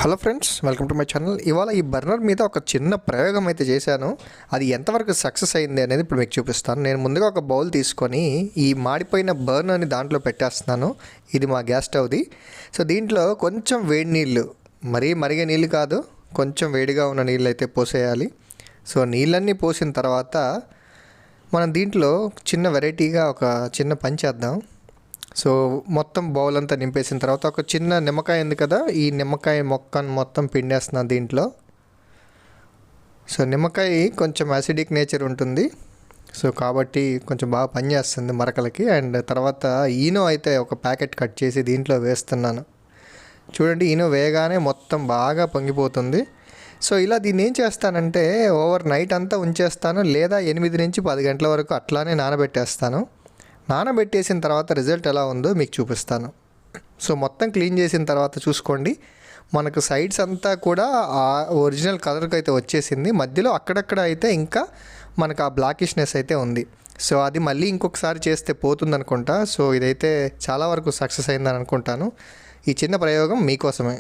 Hello friends, welcome to my channel. ఇవాళ ఈ burner మీద ఒక చిన్న ప్రయోగం అయితే చేశాను. అది ఎంతవరకు సక్సెస్ అయింది అనేది ఇప్పుడు మీకు చూపిస్తాను. నేను ముందుగా ఒక బౌల్ తీసుకొని ఈ మాడిపోయిన బర్నర్ని దాంట్లో పెట్టేస్తున్నాను. ఇది మా గ్యాస్ స్టవ్ది. సో దీంట్లో కొంచెం వేడి నీళ్ళు, మరీ మరిగే నీళ్ళు కాదు, కొంచెం వేడిగా ఉన్న నీళ్ళు అయితే పోసేయాలి. సో నీళ్ళన్నీ పోసిన తర్వాత మనం దీంట్లో చిన్న వెరైటీగా ఒక చిన్న పని చేద్దాం. సో మొత్తం బౌల్ అంతా నింపేసిన తర్వాత ఒక చిన్న నిమ్మకాయ ఉంది కదా, ఈ నిమ్మకాయ మొక్కను మొత్తం పిండేస్తున్నాను దీంట్లో. సో నిమ్మకాయ కొంచెం యాసిడిక్ నేచర్ ఉంటుంది, సో కాబట్టి కొంచెం బాగా పనిచేస్తుంది మరకలకి. అండ్ తర్వాత ఈనో అయితే ఒక ప్యాకెట్ కట్ చేసి దీంట్లో వేస్తున్నాను. చూడండి, ఈనో వేయగానే మొత్తం బాగా పొంగిపోతుంది. సో ఇలా దీన్ని ఏం చేస్తానంటే ఓవర్ నైట్ అంతా ఉంచేస్తాను, లేదా 8 నుంచి 10 గంటల వరకు అట్లానే నానబెట్టేస్తాను. నానబెట్టేసిన తర్వాత రిజల్ట్ ఎలా ఉందో మీకు చూపిస్తాను. సో మొత్తం క్లీన్ చేసిన తర్వాత చూసుకోండి, మనకు సైడ్స్ అంతా కూడా ఆ ఒరిజినల్ కలర్కి అయితే వచ్చేసింది. మధ్యలో అక్కడక్కడ అయితే ఇంకా మనకు ఆ బ్లాకిష్నెస్ అయితే ఉంది. సో అది మళ్ళీ ఇంకొకసారి చేస్తే పోతుంది అనుకుంటా. సో ఇదైతే చాలా వరకు సక్సెస్ అయిందని అనుకుంటాను. ఈ చిన్న ప్రయోగం మీకోసమే.